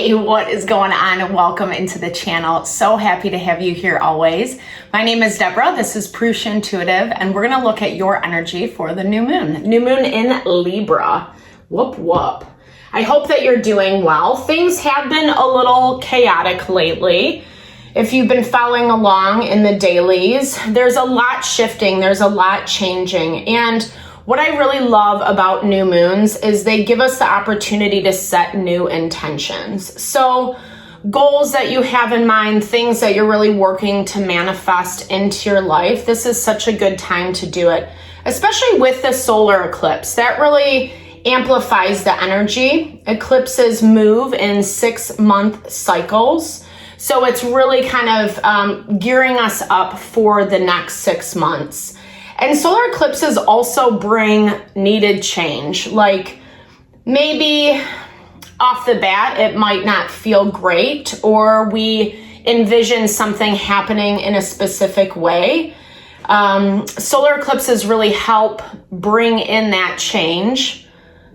Hey, what is going on? Welcome into the channel. So happy to have you here always. My name is Deborah. This is Purusha Intuitive, and we're going to look at your energy for the new moon. New moon in Libra. Whoop, whoop. I hope that you're doing well. Things have been a little chaotic lately. If you've been following along in the dailies, there's a lot shifting. There's a lot changing. And what I really love about new moons is they give us the opportunity to set new intentions. So goals that you have in mind, things that you're really working to manifest into your life, this is such a good time to do it, especially with the solar eclipse. That really amplifies the energy. Eclipses move in 6-month cycles. So it's really kind of gearing us up for the next 6 months. And solar eclipses also bring needed change. Like maybe off the bat, it might not feel great, or we envision something happening in a specific way. Solar eclipses really help bring in that change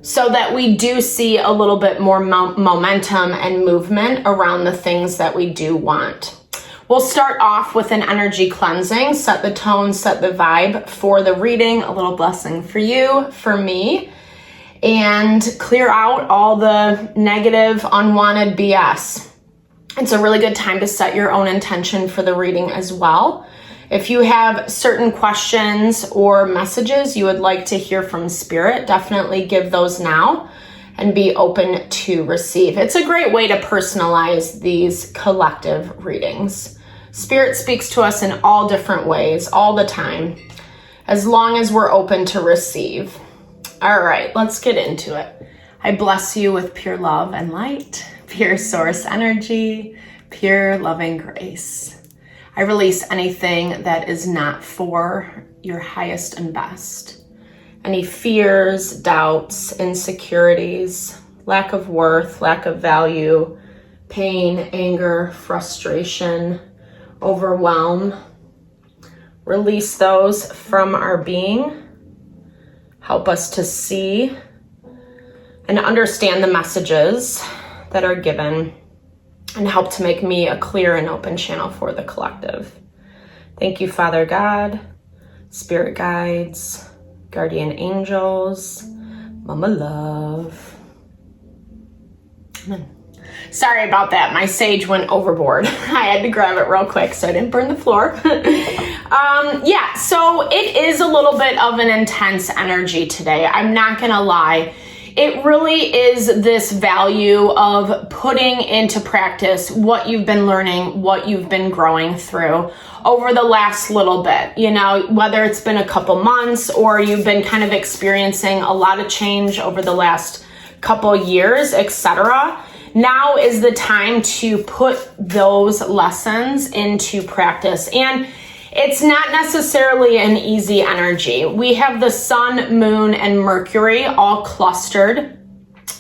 so that we do see a little bit more momentum and movement around the things that we do want. We'll start off with an energy cleansing, set the tone, set the vibe for the reading, a little blessing for you, for me, and clear out all the negative, unwanted BS. It's a really good time to set your own intention for the reading as well. If you have certain questions or messages you would like to hear from Spirit, definitely give those now and be open to receive. It's a great way to personalize these collective readings. Spirit speaks to us in all different ways, all the time, as long as we're open to receive. All right, let's get into it. I bless you with pure love and light, pure source energy, pure loving grace. I release anything that is not for your highest and best. Any fears, doubts, insecurities, lack of worth, lack of value, pain, anger, frustration, overwhelm. Release those from our being. Help us to see and understand the messages that are given, and help to make me a clear and open channel for the collective. Thank you, Father God, Spirit guides, guardian angels, Mama Love. Amen. Sorry about that. My sage went overboard. I had to grab it real quick so I didn't burn the floor. Yeah, so it is a little bit of an intense energy today. I'm not going to lie. It really is this value of putting into practice what you've been learning, what you've been growing through over the last little bit. You know, whether it's been a couple months or you've been kind of experiencing a lot of change over the last couple years, etc. Now is the time to put those lessons into practice. And it's not necessarily an easy energy. We have the sun, moon, and Mercury all clustered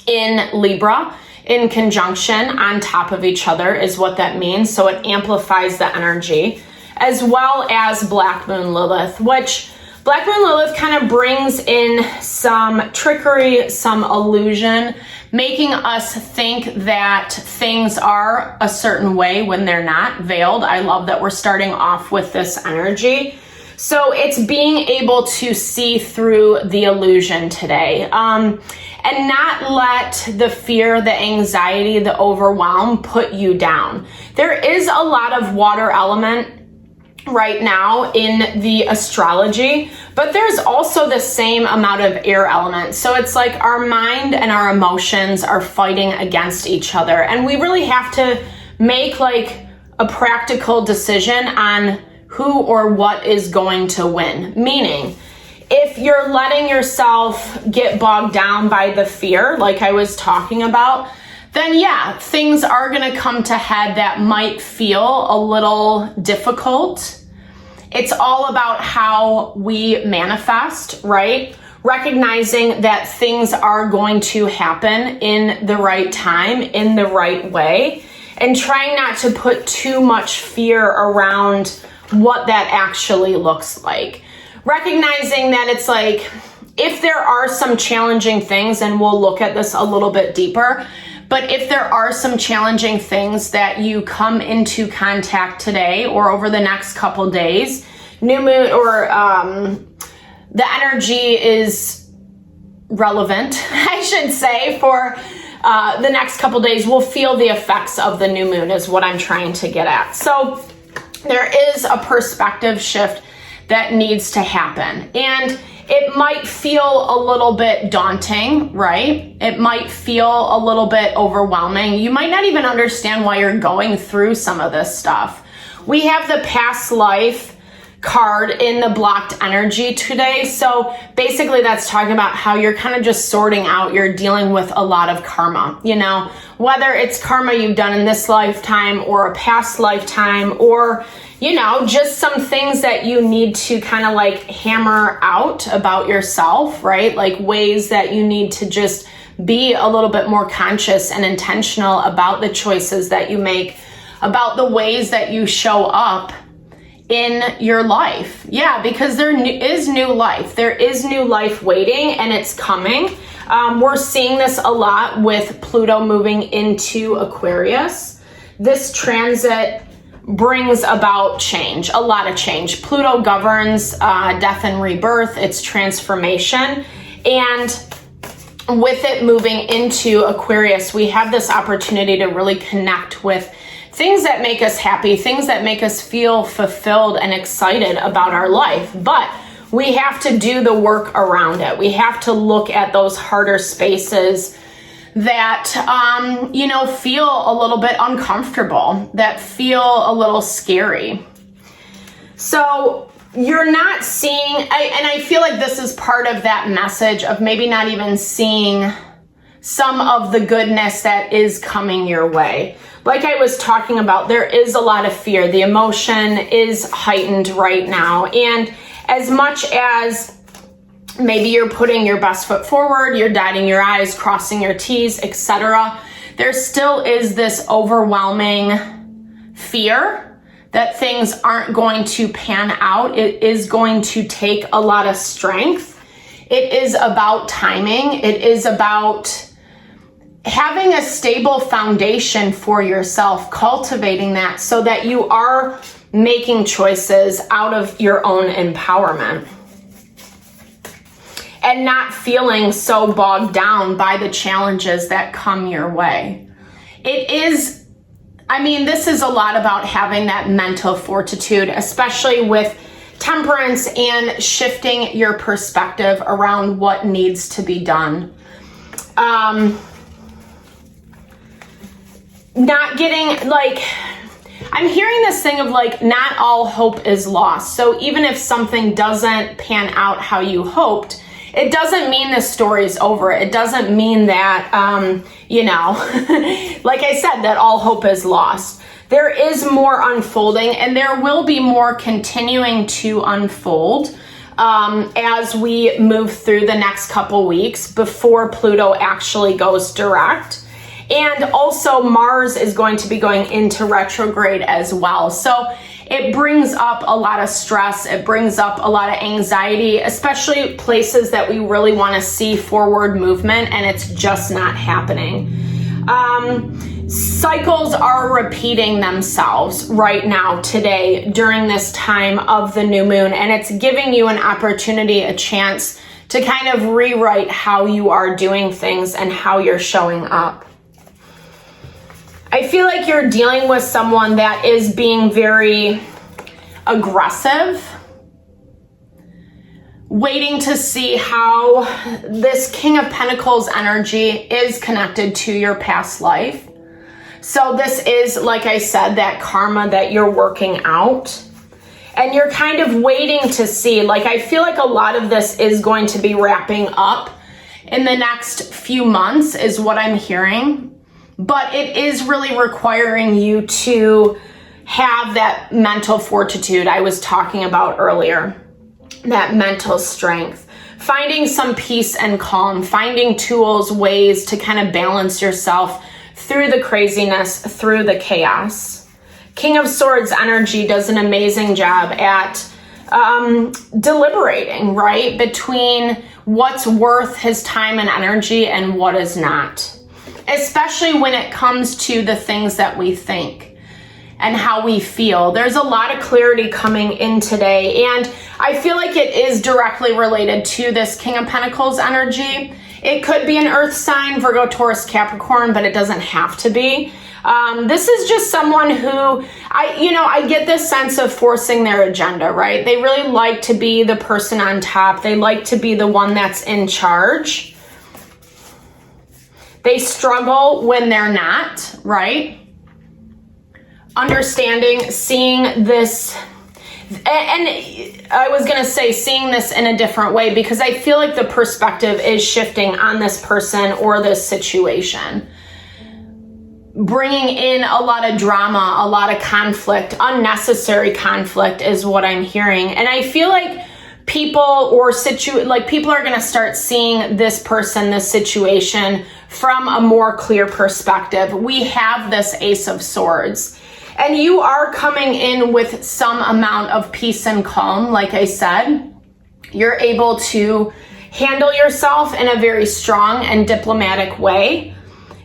in Libra in conjunction on top of each other is what that means. So it amplifies the energy, as well as Black Moon Lilith, which Black Moon Lilith kind of brings in some trickery, some illusion, making us think that things are a certain way when they're not, veiled. I love that we're starting off with this energy. So it's being able to see through the illusion today, and not let the fear, the anxiety, the overwhelm put you down. There is a lot of water element right now in the astrology, but there's also the same amount of air element. So it's like our mind and our emotions are fighting against each other. And we really have to make like a practical decision on who or what is going to win. Meaning, if you're letting yourself get bogged down by the fear, like I was talking about, then yeah, things are going to come to head that might feel a little difficult. It's all about how we manifest, right? Recognizing that things are going to happen in the right time, in the right way, and trying not to put too much fear around what that actually looks like. Recognizing that it's like, if there are some challenging things, and we'll look at this a little bit deeper, But if there are some challenging things that you come into contact today or over the next couple days, new moon or the energy is relevant, I should say, for the next couple days, we'll feel the effects of the new moon is what I'm trying to get at. So there is a perspective shift that needs to happen. And it might feel a little bit daunting, right? It might feel a little bit overwhelming. You might not even understand why you're going through some of this stuff. We have the past life card in the blocked energy today. So basically that's talking about how you're kind of just sorting out, you're dealing with a lot of karma, you know, whether it's karma you've done in this lifetime or a past lifetime, or, you know, just some things that you need to kind of like hammer out about yourself, right? Like ways that you need to just be a little bit more conscious and intentional about the choices that you make, about the ways that you show up in your life. Yeah, because there is new life. There is new life waiting, and it's coming. We're seeing this a lot with Pluto moving into Aquarius. This transit brings about change, a lot of change. Pluto governs death and rebirth, it's transformation. And with it moving into Aquarius, we have this opportunity to really connect with things that make us happy, things that make us feel fulfilled and excited about our life. But we have to do the work around it. We have to look at those harder spaces that, you know, feel a little bit uncomfortable, that feel a little scary. So you're not seeing, and I feel like this is part of that message of maybe not even seeing some of the goodness that is coming your way. Like I was talking about, there is a lot of fear. The emotion is heightened right now. And as much as maybe you're putting your best foot forward, you're dotting your I's, crossing your T's, etc., there still is this overwhelming fear that things aren't going to pan out. It is going to take a lot of strength. It is about timing. It is about having a stable foundation for yourself, cultivating that so that you are making choices out of your own empowerment and not feeling so bogged down by the challenges that come your way. It is, I mean, this is a lot about having that mental fortitude, especially with temperance and shifting your perspective around what needs to be done. Not getting, like, I'm hearing this thing of like, not all hope is lost. So even if something doesn't pan out how you hoped, it doesn't mean the story is over. It doesn't mean that, you know, like I said, that all hope is lost. There is more unfolding, and there will be more continuing to unfold as we move through the next couple weeks before Pluto actually goes direct. And also Mars is going to be going into retrograde as well. So it brings up a lot of stress. It brings up a lot of anxiety, especially places that we really want to see forward movement, and it's just not happening. Cycles are repeating themselves right now, today, during this time of the new moon, and it's giving you an opportunity, a chance to kind of rewrite how you are doing things and how you're showing up. I feel like you're dealing with someone that is being very aggressive, waiting to see how this King of Pentacles energy is connected to your past life. So this is, like I said, that karma that you're working out. And you're kind of waiting to see, like, I feel like a lot of this is going to be wrapping up in the next few months is what I'm hearing. But it is really requiring you to have that mental fortitude I was talking about earlier, that mental strength, finding some peace and calm, finding tools, ways to kind of balance yourself through the craziness, through the chaos. King of Swords energy does an amazing job at deliberating, right, between what's worth his time and energy and what is not. especially when it comes to the things that we think and how we feel. There's a lot of clarity coming in today, and I feel like it is directly related to this King of Pentacles energy. It could be an earth sign, Virgo, Taurus, Capricorn, but it doesn't have to be. This is just someone who, I get this sense of forcing their agenda, right? They really like to be the person on top. They like to be the one that's in charge. They struggle when they're not, right? Understanding, seeing this, and I was going to say seeing this in a different way, because I feel like the perspective is shifting on this person or this situation. Bringing in a lot of drama, a lot of conflict, unnecessary conflict is what I'm hearing. And I feel like people people are going to start seeing this person, this situation from a more clear perspective. We have this Ace of Swords. And you are coming in with some amount of peace and calm. Like I said, you're able to handle yourself in a very strong and diplomatic way.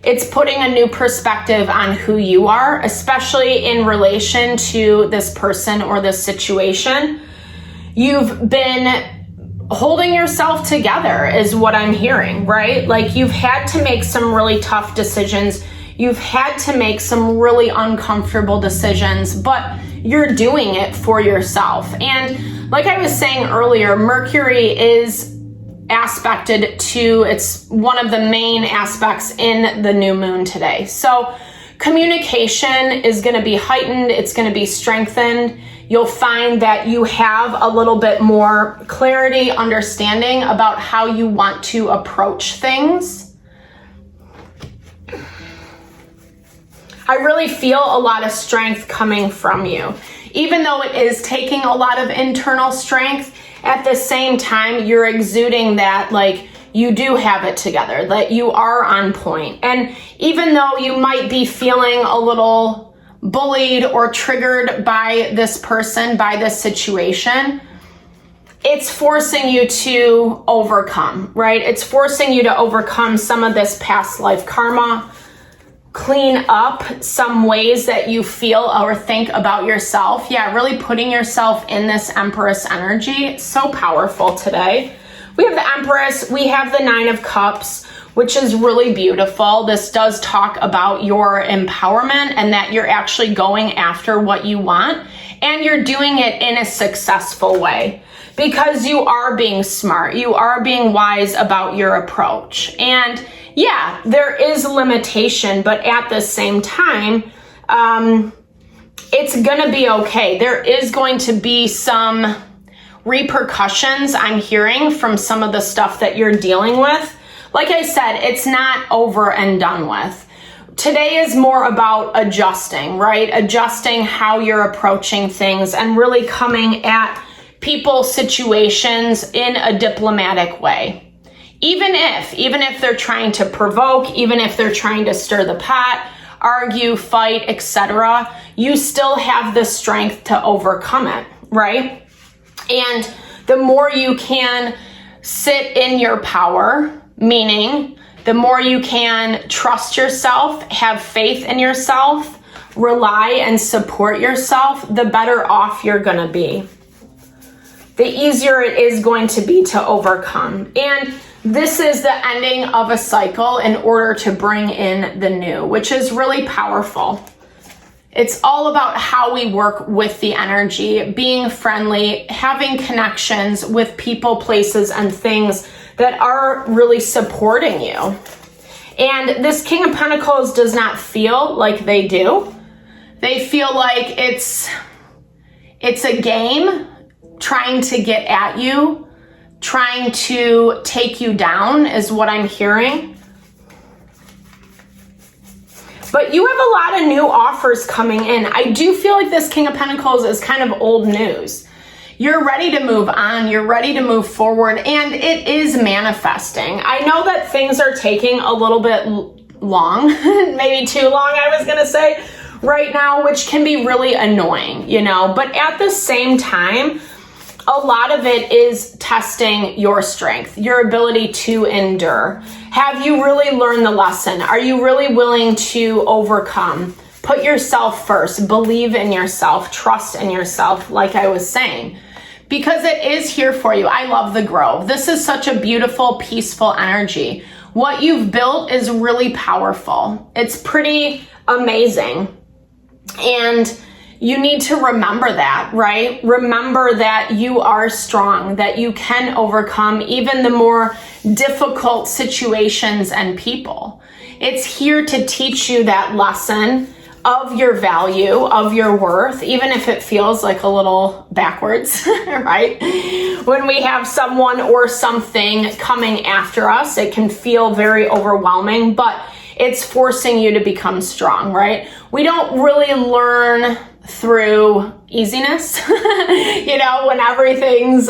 It's putting a new perspective on who you are, especially in relation to this person or this situation. You've been holding yourself together is what I'm hearing, right? Like you've had to make some really tough decisions. You've had to make some really uncomfortable decisions, but you're doing it for yourself. And like I was saying earlier, Mercury is aspected to, it's one of the main aspects in the new moon today. So communication is going to be heightened. It's going to be strengthened. You'll find that you have a little bit more clarity, understanding about how you want to approach things. I really feel a lot of strength coming from you. Even though it is taking a lot of internal strength, at the same time, you're exuding that like you do have it together, that you are on point. And even though you might be feeling a little bullied or triggered by this person, by this situation, it's forcing you to overcome, right? It's forcing you to overcome some of this past life karma, clean up some ways that you feel or think about yourself. Yeah, really putting yourself in this Empress energy. So powerful today. We have the Empress, we have the Nine of Cups, which is really beautiful. This does talk about your empowerment and that you're actually going after what you want, and you're doing it in a successful way because you are being smart. You are being wise about your approach. And yeah, there is limitation, but at the same time, it's gonna be okay. There is going to be some repercussions I'm hearing from some of the stuff that you're dealing with. Like I said, it's not over and done with. Today is more about adjusting, right? Adjusting how you're approaching things and really coming at people's situations in a diplomatic way. Even if they're trying to provoke, even if they're trying to stir the pot, argue, fight, etc., you still have the strength to overcome it, right? And the more you can sit in your power, meaning the more you can trust yourself, have faith in yourself, rely and support yourself, the better off you're gonna be. The easier it is going to be to overcome. And this is the ending of a cycle in order to bring in the new, which is really powerful. It's all about how we work with the energy, being friendly, having connections with people, places, and things that are really supporting you. And this King of Pentacles does not feel like they do. They feel like it's a game trying to get at you, trying to take you down is what I'm hearing. But you have a lot of new offers coming in. I do feel like this King of Pentacles is kind of old news. You're ready to move on. You're ready to move forward, and it is manifesting. I know that things are taking a little bit long, maybe too long, I was gonna say, right now, which can be really annoying, but at the same time, a lot of it is testing your strength, your ability to endure. Have you really learned the lesson? Are you really willing to overcome? Put yourself first, believe in yourself, trust in yourself, like I was saying, because it is here for you. I love the Grove. This is such a beautiful, peaceful energy. What you've built is really powerful. It's pretty amazing. And you need to remember that, right? Remember that you are strong, that you can overcome even the more difficult situations and people. It's here to teach you that lesson of your value, of your worth, even if it feels like a little backwards, right? When we have someone or something coming after us, it can feel very overwhelming, but it's forcing you to become strong, right? We don't really learn through easiness, when everything's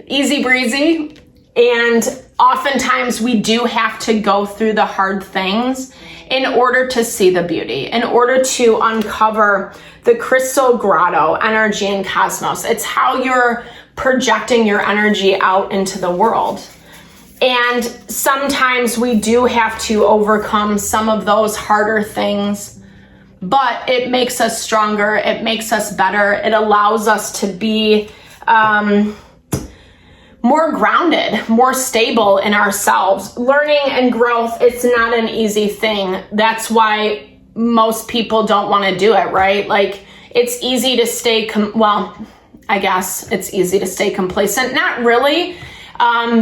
easy breezy. And oftentimes we do have to go through the hard things in order to see the beauty, in order to uncover the crystal grotto energy in cosmos. It's how you're projecting your energy out into the world. And sometimes we do have to overcome some of those harder things, but it makes us stronger. It makes us better. It allows us to be more grounded, more stable in ourselves. Learning and growth, it's not an easy thing. That's why most people don't want to do it, right? Like, it's easy to stay, I guess it's easy to stay complacent. Not really,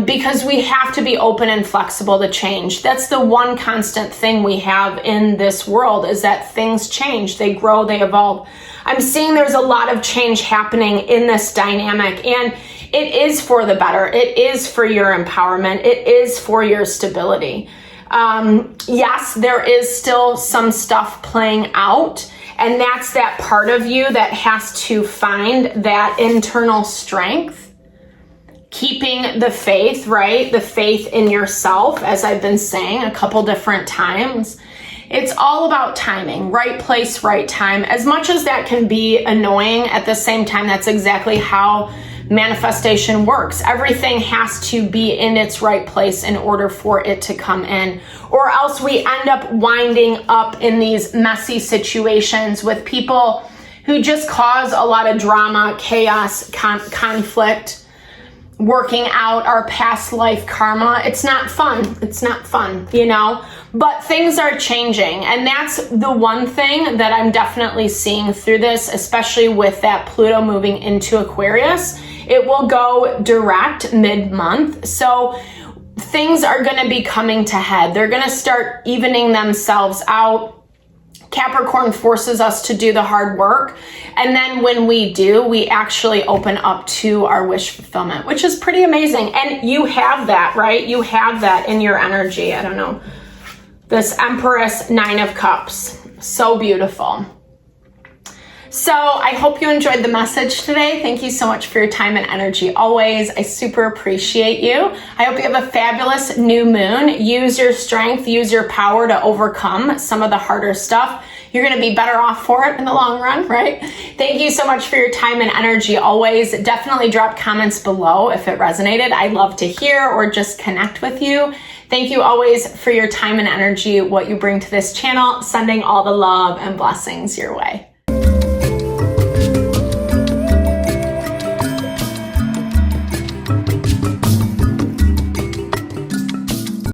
because we have to be open and flexible to change. That's the one constant thing we have in this world, is that things change, they grow, they evolve. I'm seeing there's a lot of change happening in this dynamic, and it is for the better. It is for your empowerment. It is for your stability. Yes, there is still some stuff playing out, and that's that part of you that has to find that internal strength, keeping the faith, right? The faith in yourself, as I've been saying a couple different times. It's all about timing, right place, right time. As much as that can be annoying, at the same time, that's exactly how manifestation works. Everything has to be in its right place in order for it to come in, or else we end up winding up in these messy situations with people who just cause a lot of drama, chaos, conflict, working out our past life karma. It's not fun. It's not fun, but things are changing. And that's the one thing that I'm definitely seeing through this, especially with that Pluto moving into Aquarius. It will go direct mid-month. So things are going to be coming to head. They're going to start evening themselves out. Capricorn forces us to do the hard work. And then when we do, we actually open up to our wish fulfillment, which is pretty amazing. And you have that, right? You have that in your energy. I don't know. This Empress 9 of Cups. So beautiful. So I hope you enjoyed the message today. Thank you so much for your time and energy always. I super appreciate you. I hope you have a fabulous new moon. Use your strength, use your power to overcome some of the harder stuff. You're going to be better off for it in the long run, right? Thank you so much for your time and energy always. Definitely drop comments below if it resonated. I'd love to hear or just connect with you. Thank you always for your time and energy, what you bring to this channel. Sending all the love and blessings your way.